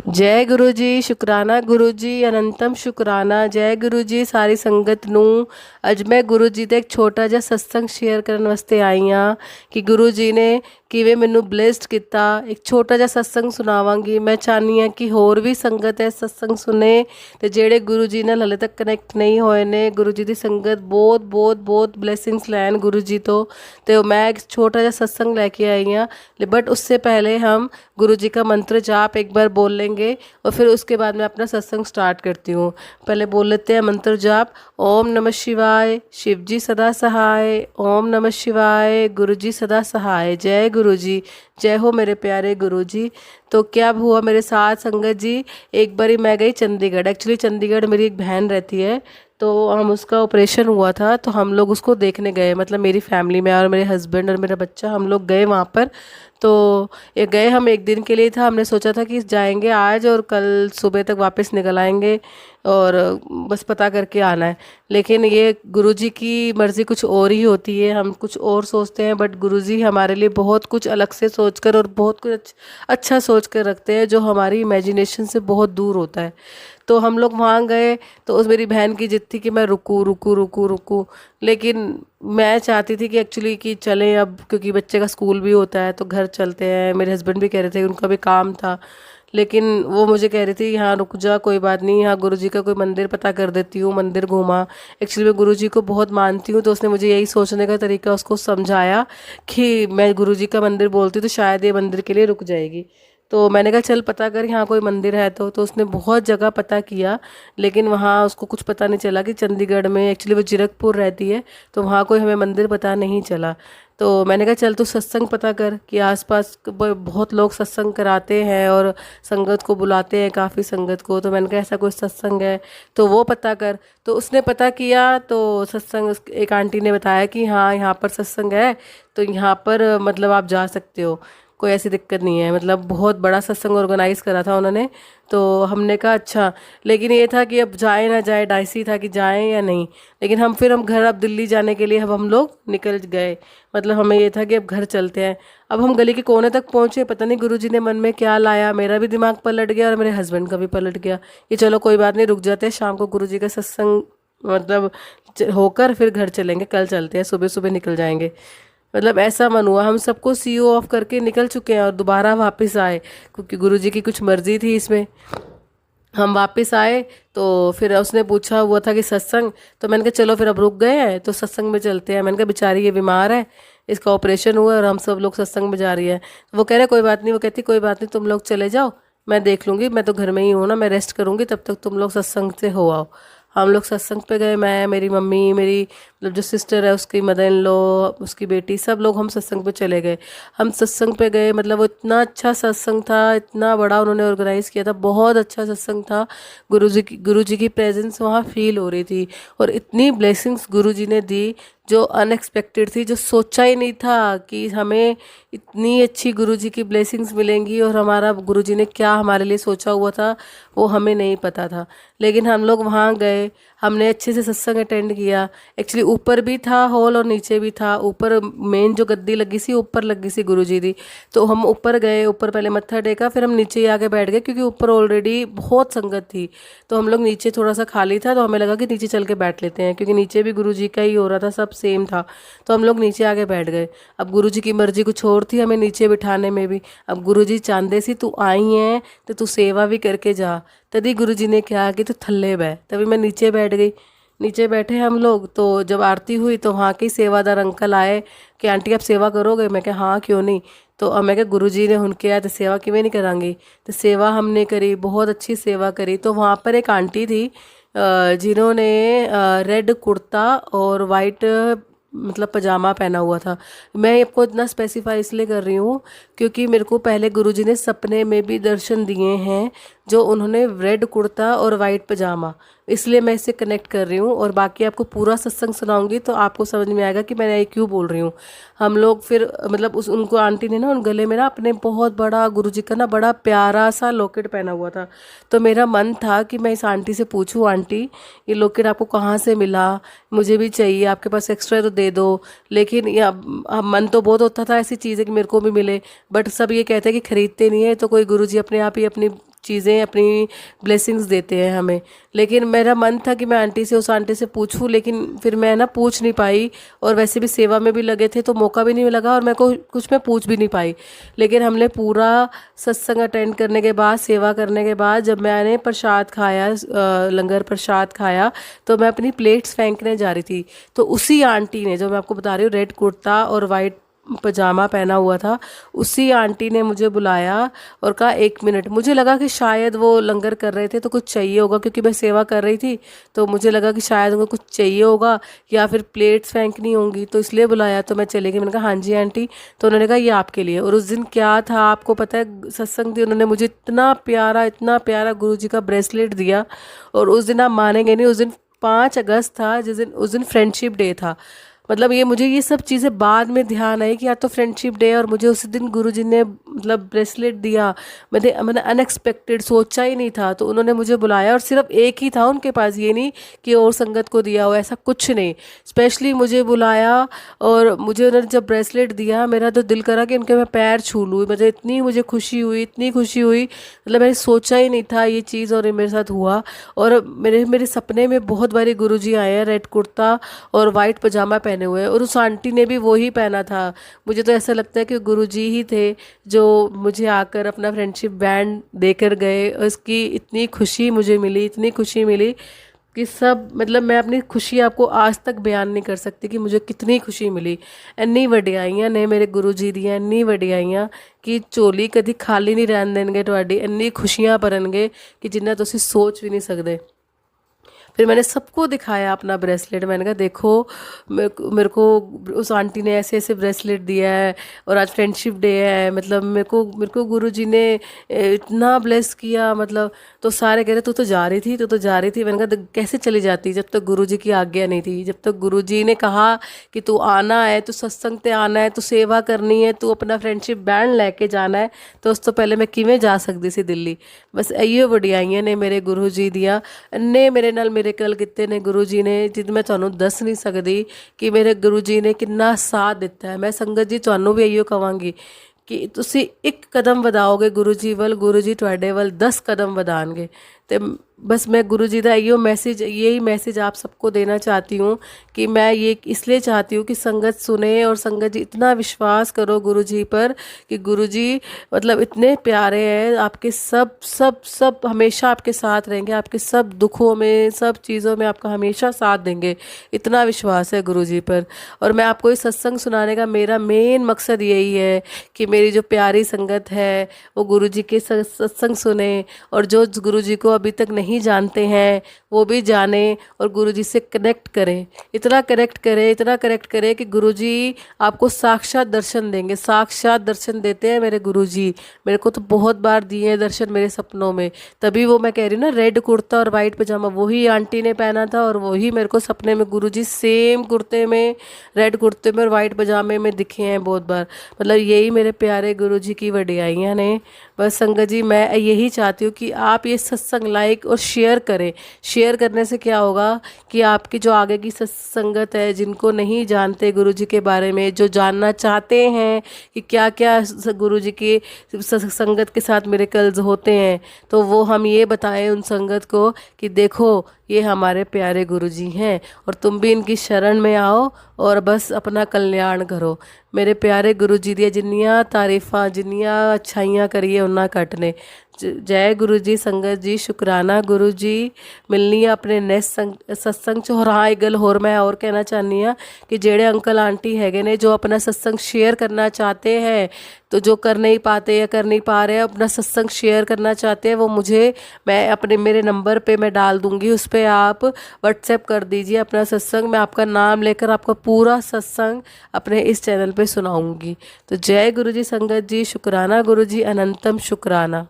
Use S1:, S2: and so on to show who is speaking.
S1: जय गुरु जी, शुकराना गुरु जी, अनंतम शुकराना। जय गुरु जी सारी संगत ਨੂੰ। ਅੱਜ ਮੈਂ ਗੁਰੂ ਜੀ ਦਾ ਇੱਕ ਛੋਟਾ ਜਿਹਾ ਸਤਸੰਗ ਸ਼ੇਅਰ ਕਰਨ ਵਾਸਤੇ ਆਈ ਹਾਂ ਕਿ ਗੁਰੂ ਜੀ ਨੇ ਕਿਵੇਂ ਮੈਨੂੰ ਬਲੇਸਡ ਕੀਤਾ। ਇੱਕ ਛੋਟਾ ਜਿਹਾ ਸਤਸੰਗ ਸੁਣਾਵਾਂਗੀ। ਮੈਂ ਚਾਹਨੀ ਹਾਂ ਕਿ ਹੋਰ ਵੀ ਸੰਗਤ ਇਹ ਸਤਸੰਗ ਸੁਣੇ ਤੇ ਜਿਹੜੇ ਗੁਰੂ ਜੀ ਨਾਲ ਹਲੇ ਤੱਕ ਕਨੈਕਟ ਨਹੀਂ ਹੋਏ ਨੇ, ਗੁਰੂ ਜੀ ਦੀ ਸੰਗਤ ਬਹੁਤ ਬਹੁਤ ਬਹੁਤ ਬਲੇਸਿੰਗਸ ਲੈਣ गुरु जी तो। मैं एक छोटा सा सत्संग लेके आई हूँ, बट उससे पहले हम गुरु जी का मंत्र जाप एक बार बोल लेंगे और फिर उसके बाद मैं अपना सत्संग स्टार्ट करती हूँ। पहले बोल लेते हैं मंत्र जाप। ओम नमः शिवाय, शिव जी सदा सहाय। ओम नमः शिवाय, गुरु जी सदा सहाय। जय गुरु जी, जय हो मेरे प्यारे गुरु जी। तो क्या हुआ मेरे साथ संगत जी, एक बारी मैं गई चंडीगढ़। एक्चुअली चंडीगढ़ मेरी एक बहन रहती है, तो हम उसका ऑपरेशन हुआ था तो हम लोग उसको देखने गए, मतलब मेरी फैमिली में और मेरे हस्बैंड और मेरा बच्चा, हम लोग गए वहाँ पर। तो ये गए हम एक दिन के लिए था। हमने सोचा था कि जाएंगे आज और कल सुबह तक वापस निकल आएंगे और बस पता करके आना है। लेकिन ये गुरुजी की मर्ज़ी कुछ और ही होती है, हम कुछ और सोचते हैं, बट गुरुजी हमारे लिए बहुत कुछ अलग से सोचकर और बहुत कुछ अच्छा सोच कर रखते हैं जो हमारी इमेजिनेशन से बहुत दूर होता है। तो हम लोग वहाँ गए तो उस मेरी बहन की जिद थी कि मैं रुकूँ रुकूँ रुकूँ रुकूँ, लेकिन मैं चाहती थी कि एक्चुअली कि चलें अब, क्योंकि बच्चे का स्कूल भी होता है तो घर चलते हैं। मेरे हस्बैंड भी कह रहे थे, उनका भी काम था, लेकिन वो मुझे कह रही थी यहाँ रुक जा, कोई बात नहीं, यहाँ गुरुजी का कोई मंदिर पता कर देती हूँ, मंदिर घूमा। एक्चुअली मैं गुरुजी को बहुत मानती हूँ, तो उसने मुझे यही सोचने का तरीका उसको समझाया कि मैं गुरुजी का मंदिर बोलती तो शायद ये मंदिर के लिए रुक जाएगी। तो मैंने कहा चल पता कर यहाँ कोई मंदिर है तो उसने बहुत जगह पता किया, लेकिन वहाँ उसको कुछ पता नहीं चला कि चंडीगढ़ में, एक्चुअली वो जीरकपुर रहती है, तो वहाँ कोई हमें मंदिर पता नहीं चला। तो मैंने कहा चल तू सत्संग पता कर कि आसपास बहुत लोग सत्संग कराते हैं और संगत को बुलाते हैं, काफ़ी संगत को। तो मैंने कहा ऐसा कोई सत्संग है तो वो पता कर। तो उसने पता किया तो सत्संग, एक आंटी ने बताया कि हाँ यहाँ पर सत्संग है, तो यहाँ पर मतलब आप जा सकते हो, कोई ऐसी दिक्कत नहीं है। मतलब बहुत बड़ा सत्संग ऑर्गेनाइज़ करा था उन्होंने। तो हमने कहा अच्छा, लेकिन ये था कि अब जाए ना जाए, डाइसी था कि जाएं या नहीं। लेकिन हम घर, अब दिल्ली जाने के लिए अब हम लोग निकल गए। मतलब हमें ये था कि अब घर चलते हैं। अब हम गली के कोने तक पहुँचे, पता नहीं गुरुजी ने मन में क्या लाया, मेरा भी दिमाग पलट गया और मेरे हस्बैंड का भी पलट गया कि चलो कोई बात नहीं, रुक जाते हैं, शाम को गुरुजी का सत्संग मतलब होकर फिर घर चलेंगे, कल चलते हैं, सुबह सुबह निकल जाएंगे। मतलब ऐसा मन हुआ, हम सबको सीओ ऑफ करके निकल चुके हैं और दोबारा वापस आए, क्योंकि गुरुजी की कुछ मर्जी थी इसमें। हम वापस आए तो फिर उसने पूछा हुआ था कि सत्संग, तो मैंने कहा चलो फिर अब रुक गए हैं तो सत्संग में चलते हैं। मैंने कहा बेचारी ये बीमार है, इसका ऑपरेशन हुआ और हम सब लोग सत्संग में जा रही है। तो वो कह रहे कोई बात नहीं, वो कहती कोई बात नहीं, तुम लोग चले जाओ, मैं देख लूँगी, मैं तो घर में ही हूँ ना, मैं रेस्ट करूँगी, तब तक तुम लोग सत्संग से हो आओ। हम लोग सत्संग पे गए, मैं, मेरी मम्मी, मेरी मतलब जो सिस्टर है उसकी मदर इन लॉ, उसकी बेटी, सब लोग हम सत्संग पे चले गए। हम सत्संग पे गए, मतलब वो इतना अच्छा सत्संग था, इतना बड़ा उन्होंने ऑर्गेनाइज़ किया था, बहुत अच्छा सत्संग था। गुरुजी की प्रेजेंस वहाँ फील हो रही थी और इतनी ब्लेसिंग्स गुरुजी ने दी जो अनएक्सपेक्टेड थी, जो सोचा ही नहीं था कि हमें इतनी अच्छी गुरुजी की ब्लेसिंग्स मिलेंगी। और हमारा गुरुजी ने क्या हमारे लिए सोचा हुआ था वो हमें नहीं पता था। लेकिन हम लोग वहाँ गए, हमने अच्छे से सत्संग अटेंड किया। एक्चुअली ऊपर भी था हॉल और नीचे भी था। ऊपर मेन जो गद्दी लगी सी, ऊपर लगी सी गुरुजी दी, तो हम ऊपर गए, ऊपर पहले मत्था टेका, फिर हम नीचे ही आके बैठ गए, क्योंकि ऊपर ऑलरेडी बहुत संगत थी। तो हम लोग नीचे, थोड़ा सा खाली था, तो हमें लगा कि नीचे चल के बैठ लेते हैं, क्योंकि नीचे भी गुरुजी का ही हो रहा था, सब सेम था। तो हम लोग नीचे आके बैठ गए। अब गुरुजी की मर्जी कुछ और थी हमें नीचे बिठाने में भी। अब गुरुजी चाहते सी तू आई है तो तू सेवा भी करके जा। तभी गुरुजी ने कहा कि तू थल्ले बैठ, तभी मैं नीचे बैठ गई। नीचे बैठे हम लोग, तो जब आरती हुई तो वहाँ के सेवादार अंकल आए कि आंटी आप सेवा करोगे? मैं कहा हाँ क्यों नहीं। तो अब मैं कहा गुरुजी ने उनके आए तो सेवा क्यों नहीं करांगी। तो सेवा हमने करी, बहुत अच्छी सेवा करी। तो वहाँ पर एक आंटी थी जिन्होंने रेड कुर्ता और वाइट मतलब पजामा पहना हुआ था। मैं आपको इतना स्पेसिफाई इसलिए कर रही हूँ क्योंकि मेरे को पहले गुरुजी ने सपने में भी दर्शन दिए हैं, जो उन्होंने रेड कुर्ता और वाइट पजामा, इसलिए मैं इसे कनेक्ट कर रही हूँ। और बाकी आपको पूरा सत्संग सुनाऊंगी तो आपको समझ में आएगा कि मैं ये क्यों बोल रही हूँ। हम लोग फिर मतलब उनको आंटी ने ना उन गले में ना अपने बहुत बड़ा गुरुजी का ना बड़ा प्यारा सा लॉकेट पहना हुआ था। तो मेरा मन था कि मैं इस आंटी से पूछूं, आंटी ये लॉकेट आपको कहाँ से मिला, मुझे भी चाहिए, आपके पास एक्स्ट्रा है तो दे दो। लेकिन मन तो बहुत होता था ऐसी चीज़ है कि मेरे को भी मिले, बट सब ये कहते हैं कि खरीदते नहीं है, तो कोई गुरुजी अपने आप ही अपनी चीज़ें, अपनी ब्लेसिंग्स देते हैं हमें। लेकिन मेरा मन था कि मैं आंटी से, उस आंटी से पूछूं, लेकिन फिर मैं ना पूछ नहीं पाई, और वैसे भी सेवा में भी लगे थे तो मौका भी नहीं लगा, और मेरे को कुछ मैं पूछ भी नहीं पाई। लेकिन हमने पूरा सत्संग अटेंड करने के बाद, सेवा करने के बाद, जब मैंने प्रसाद खाया, लंगर प्रसाद खाया, तो मैं अपनी प्लेट्स फेंकने जा रही थी, तो उसी आंटी ने, जो मैं आपको बता रही हूँ, रेड कुर्ता और वाइट पजामा पहना हुआ था, उसी आंटी ने मुझे बुलाया और कहा 1 मिनट। मुझे लगा कि शायद वो लंगर कर रहे थे तो कुछ चाहिए होगा, क्योंकि मैं सेवा कर रही थी, तो मुझे लगा कि शायद उनको कुछ चाहिए होगा या फिर प्लेट्स फेंकनी होंगी, तो इसलिए बुलाया। तो मैं चली गई, मैंने कहा हाँ जी आंटी। तो उन्होंने कहा ये आपके लिए। और उस दिन क्या था आपको पता है, सत्संग थी, उन्होंने मुझे इतना प्यारा गुरु जी का ब्रेसलेट दिया। और उस दिन आप मानेंगे नहीं, उस दिन 5 अगस्त था, उस दिन फ्रेंडशिप डे था। मतलब मुझे ये सब चीज़ें बाद में ध्यान आई कि यार तो फ्रेंडशिप डे, और मुझे उस दिन गुरुजी ने मतलब ब्रेसलेट दिया। मैंने अनएक्सपेक्टेड, सोचा ही नहीं था। तो उन्होंने मुझे बुलाया, और सिर्फ एक ही था उनके पास, ये नहीं कि और संगत को दिया हो, ऐसा कुछ नहीं, स्पेशली मुझे बुलाया। और मुझे उन्होंने जब ब्रेसलेट दिया, मेरा तो दिल करा कि उनके मैं पैर छू लूँ। मतलब इतनी मुझे खुशी हुई, इतनी खुशी हुई, मतलब मैंने सोचा ही नहीं था ये चीज़, और ये मेरे साथ हुआ। और मेरे सपने में बहुत बारी गुरुजी आए हैं, रेड कुर्ता और वाइट पजामा पहने हुए, और उस आंटी ने भी वही पहना था। मुझे तो ऐसा लगता है कि गुरुजी ही थे जो मुझे आकर अपना फ्रेंडशिप बैंड देकर गए। और इसकी इतनी खुशी मुझे मिली, इतनी खुशी मिली कि सब, मतलब मैं अपनी खुशी आपको आज तक बयान नहीं कर सकती कि मुझे कितनी खुशी मिली। इन्नी वडियाइयां ने मेरे गुरु जी दियां, इन्नी वडियाइयां कि झोली कभी खाली नहीं रहन देंगे ਤੁਹਾਡੀ, इन्नी खुशियां भरनगे कि जिन्ना तुसी सोच भी नहीं सकते। फिर मैंने सबको दिखाया अपना ब्रेसलेट। मैंने कहा देखो, मेरे को उस आंटी ने ऐसे ऐसे ब्रेसलेट दिया है, और आज फ्रेंडशिप डे है, मतलब मेरे को गुरुजी ने इतना ब्लेस किया। मतलब तो सारे कह रहे तू तो जा रही थी, तू तो जा रही थी। मैंने कहा कैसे चली जाती जब तक गुरुजी की आज्ञा नहीं थी, जब तक गुरुजी ने कहा कि तू आना है, तू सत्संग ते आना है, तू सेवा करनी है, तू अपना फ्रेंडशिप बैंड लैके जाना है, तो उस तो पहले मैं किवें जा सकती सी दिल्ली। बस इयो वडियाइयां ने मेरे गुरु जी दिया। इन्ने मेरे नाल मिरेकल कीते ने गुरु जी ने, जिद मैं ਤੁਹਾਨੂੰ दस नहीं सकती कि मेरे गुरु जी ने कितना साथ दिता है। मैं संगत जी ਤੁਹਾਨੂੰ भी इयो कहांगी कि ਤੁਸੀਂ एक कदम ਵਧਾਓਗੇ गुरु जी ਵੱਲ, गुरु जी ਤੁਹਾਡੇ ਵੱਲ 10 कदम ਵਧਾਣਗੇ। तो बस मैं गुरु जी का यही मैसेज आप सबको देना चाहती हूँ कि मैं ये इसलिए चाहती हूँ कि संगत सुने, और संगत जी इतना विश्वास करो गुरु जी पर कि गुरु जी मतलब इतने प्यारे हैं, आपके सब सब सब हमेशा आपके साथ रहेंगे, आपके सब दुखों में, सब चीज़ों में आपका हमेशा साथ देंगे। इतना विश्वास है गुरु जी पर। और मैं आपको इस सत्संग सुनाने का मेरा मेन मकसद यही है कि मेरी जो प्यारी संगत है वो गुरु जी के सत्संग सुने, और जो गुरु जी को अभी तक नहीं जानते हैं वो भी जाने, और गुरुजी से कनेक्ट करें। इतना कनेक्ट करें कि गुरुजी आपको साक्षात दर्शन देंगे। साक्षात दर्शन देते हैं मेरे गुरुजी। मेरे को तो बहुत बार दिए हैं दर्शन मेरे सपनों में। तभी वो मैं कह रही हूँ ना, रेड कुर्ता और वाइट पजामा वही आंटी ने पहना था, और वही मेरे को सपने में गुरुजी सेम कुर्ते में, रेड कुर्ते में और वाइट पजामे में दिखे हैं बहुत बार। मतलब यही मेरे प्यारे गुरुजी की वडियाइयाँ ने। बस संगत जी मैं यही चाहती हूँ कि आप ये सत्संग लाइक और शेयर करें। शेयर करने से क्या होगा कि आपकी जो आगे की संगत है, जिनको नहीं जानते गुरु जी के बारे में, जो जानना चाहते हैं कि क्या क्या गुरु जी की संगत के साथ मिरेकल्स होते हैं, तो वो हम ये बताएं उन संगत को कि देखो ये हमारे प्यारे गुरु जी हैं, और तुम भी इनकी शरण में आओ और बस अपना कल्याण करो। मेरे प्यारे गुरु जी दी जिन्नियां तारीफा, जिन्नियां अच्छाइयां करिए उन्ना घट ने। जय गुरु जी। संगत जी शुकराना गुरु जी। मिलनी है अपने नेक्स्ट सत्संग च। और हाँ एक गल होर मैं और कहना चाहनी हाँ कि जेड़े अंकल आंटी हैगे ने जो अपना सत्संग शेयर करना चाहते हैं, तो जो कर नहीं पाते या कर नहीं पा रहे हैं, अपना सत्संग शेयर करना चाहते हैं, वो मुझे, मैं अपने मेरे नंबर पे मैं डाल दूँगी, उस पर आप व्हाट्सएप कर दीजिए अपना सत्संग। मैं आपका नाम लेकर आपका पूरा सत्संग अपने इस चैनल पे सुनाऊंगी। तो जय गुरु जी। संगत जी शुकराना गुरु जी, अनंतम शुकराना।